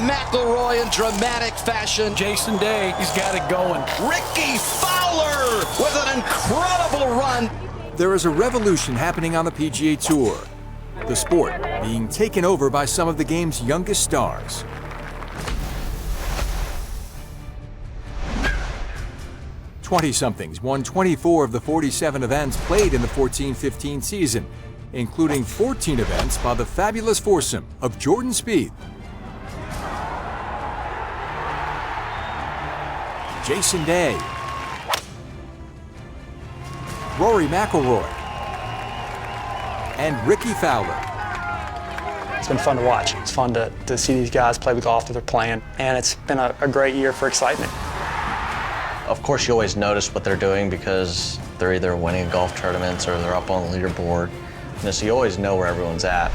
McIlroy in dramatic fashion. Jason Day, he's got it going. Rickie Fowler with an incredible run. There is a revolution happening on the PGA Tour. The sport being taken over by some of the game's youngest stars. Twenty-somethings won 24 of the 47 events played in the 14-15 season, including 14 events by the fabulous foursome of Jordan Spieth, Jason Day, Rory McIlroy, and Rickie Fowler. It's been fun to watch. It's fun to see these guys play the golf that they're playing, and it's been a great year for excitement. Of course, you always notice what they're doing because they're either winning golf tournaments or they're up on the leaderboard. And so you always know where everyone's at.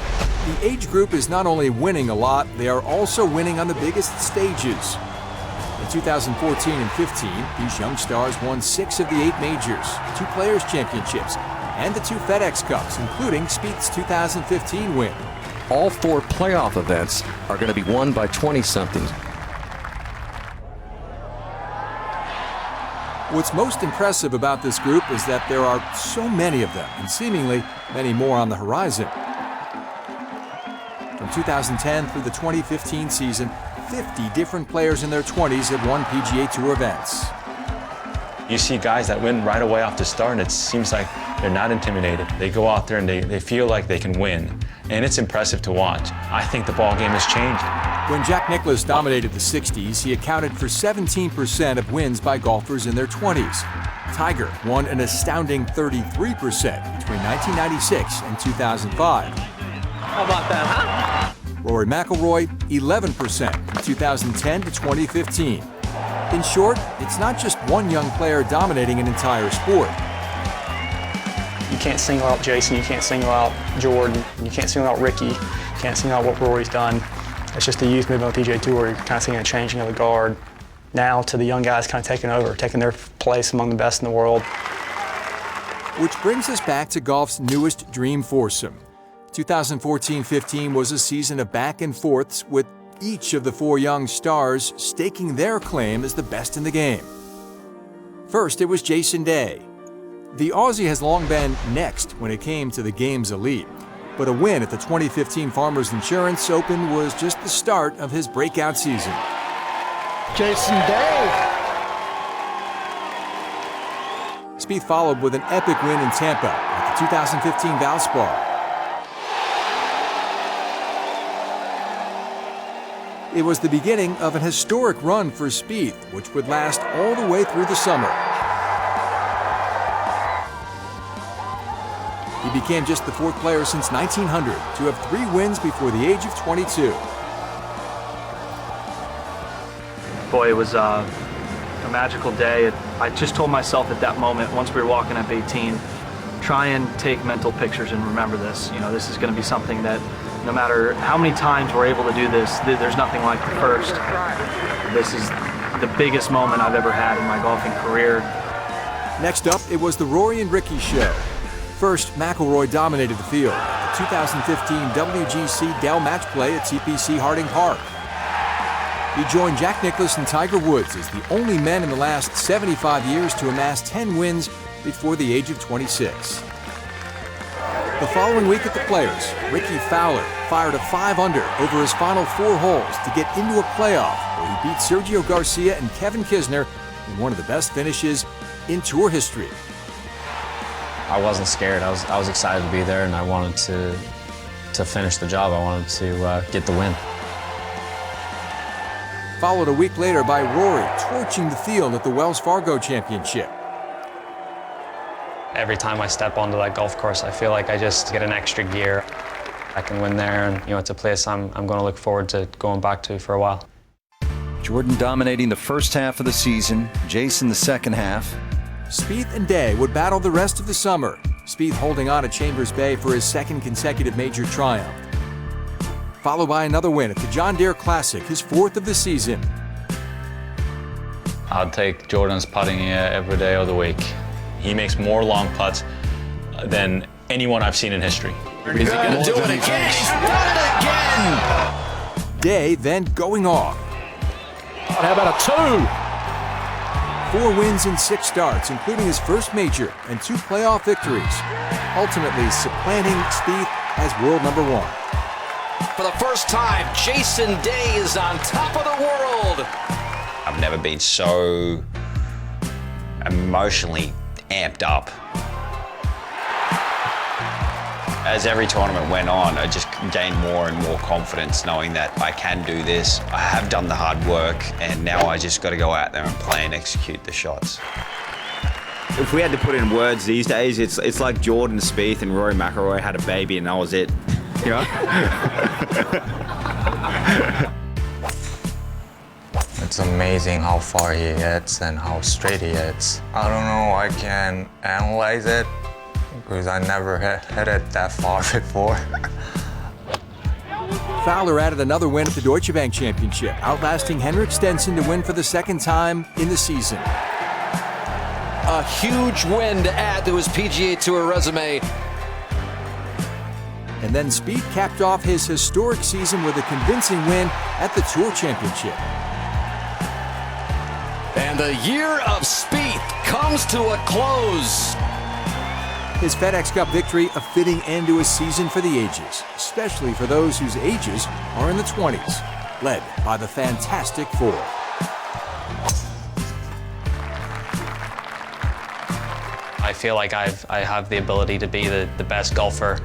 The age group is not only winning a lot, they are also winning on the biggest stages. In 2014 and 15, these young stars won 6 of the 8 majors, 2 Players' Championships, and the 2 FedEx Cups, including Spieth's 2015 win. All 4 playoff events are going to be won by 20-somethings. What's most impressive about this group is that there are so many of them, and seemingly many more on the horizon. From 2010 through the 2015 season, 50 different players in their 20s have won PGA Tour events. You see guys that win right away off the start, and it seems like they're not intimidated. They go out there and they feel like they can win, and it's impressive to watch. I think the ball game has changed. When Jack Nicklaus dominated the 60s, he accounted for 17% of wins by golfers in their 20s. Tiger won an astounding 33% between 1996 and 2005. How about that, huh? Rory McIlroy, 11% from 2010 to 2015. In short, it's not just one young player dominating an entire sport. You can't single out Jason, you can't single out Jordan, you can't single out Rickie, you can't single out what Rory's done. It's just the youth movement on the PGA Tour. You're kind of seeing a changing of the guard now to the young guys kind of taking over, taking their place among the best in the world. Which brings us back to golf's newest dream foursome. 2014-15 was a season of back and forths with each of the 4 young stars staking their claim as the best in the game. First, it was Jason Day. The Aussie has long been next when it came to the game's elite, but a win at the 2015 Farmers Insurance Open was just the start of his breakout season. Jason Day. Spieth followed with an epic win in Tampa at the 2015 VALSPAR. It was the beginning of an historic run for Spieth, which would last all the way through the summer. He became just the 4th player since 1900 to have 3 wins before the age of 22. Boy, it was a magical day. I just told myself at that moment, once we were walking up 18, try and take mental pictures and remember this. You know, this is going to be something that no matter how many times we're able to do this, there's nothing like the first. This is the biggest moment I've ever had in my golfing career. Next up, it was the Rory and Rickie show. First, McIlroy dominated the field at the 2015 WGC-DELL match play at TPC Harding Park. He joined Jack Nicklaus and Tiger Woods as the only men in the last 75 years to amass 10 wins before the age of 26. The following week at the Players, Rickie Fowler fired a 5-under over his final 4 holes to get into a playoff where he beat Sergio Garcia and Kevin Kisner in one of the best finishes in tour history. I wasn't scared. I was excited to be there, and I wanted to finish the job. I wanted to get the win. Followed a week later by Rory torching the field at the Wells Fargo Championship. Every time I step onto that golf course, I feel like I just get an extra gear. I can win there, and it's a place I'm going to look forward to going back to for a while. Jordan dominating the first half of the season, Jason the second half. Spieth and Day would battle the rest of the summer, Spieth holding on at Chambers Bay for his 2nd consecutive major triumph. Followed by another win at the John Deere Classic, his 4th of the season. I'd take Jordan's putting every day of the week. He makes more long putts than anyone I've seen in history. Is he going to do it again? He's done it again! day, then going off. How about a 4 wins in 6 starts, including his first major and 2 playoff victories, ultimately supplanting Spieth as world number 1. For the first time, Jason Day is on top of the world. I've never been so emotionally amped up. As every tournament went on, I just gained more and more confidence knowing that I can do this. I have done the hard work, and now I just got to go out there and play and execute the shots. If we had to put it in words these days, it's like Jordan Spieth and Rory McIlroy had a baby and that was it. You know? It's amazing how far he hits and how straight he hits. I don't know, I can analyze it because I never hit it that far before. Fowler added another win at the Deutsche Bank Championship, outlasting Henrik Stenson to win for the 2nd time in the season. A huge win to add to his PGA Tour resume. And then Spieth capped off his historic season with a convincing win at the Tour Championship. And the year of Spieth comes to a close. His FedEx Cup victory a fitting end to a season for the ages, especially for those whose ages are in the 20s, led by the Fantastic Four. I feel like I have the ability to be the best golfer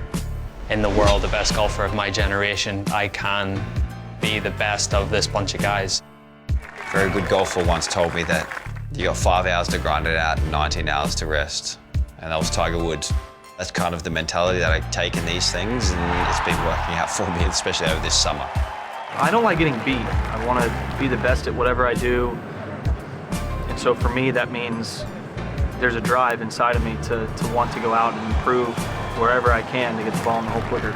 in the world, the best golfer of my generation. I can be the best of this bunch of guys. A very good golfer once told me that you got 5 hours to grind it out and 19 hours to rest. And that was Tiger Woods. That's kind of the mentality that I take in these things, and it's been working out for me, especially over this summer. I don't like getting beat. I want to be the best at whatever I do. And so for me, that means there's a drive inside of me to want to go out and improve wherever I can to get the ball in the hole quicker.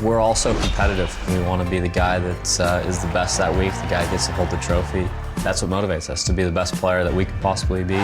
We're all so competitive. We want to be the guy that is the best that week, the guy that gets to hold the trophy. That's what motivates us, to be the best player that we could possibly be.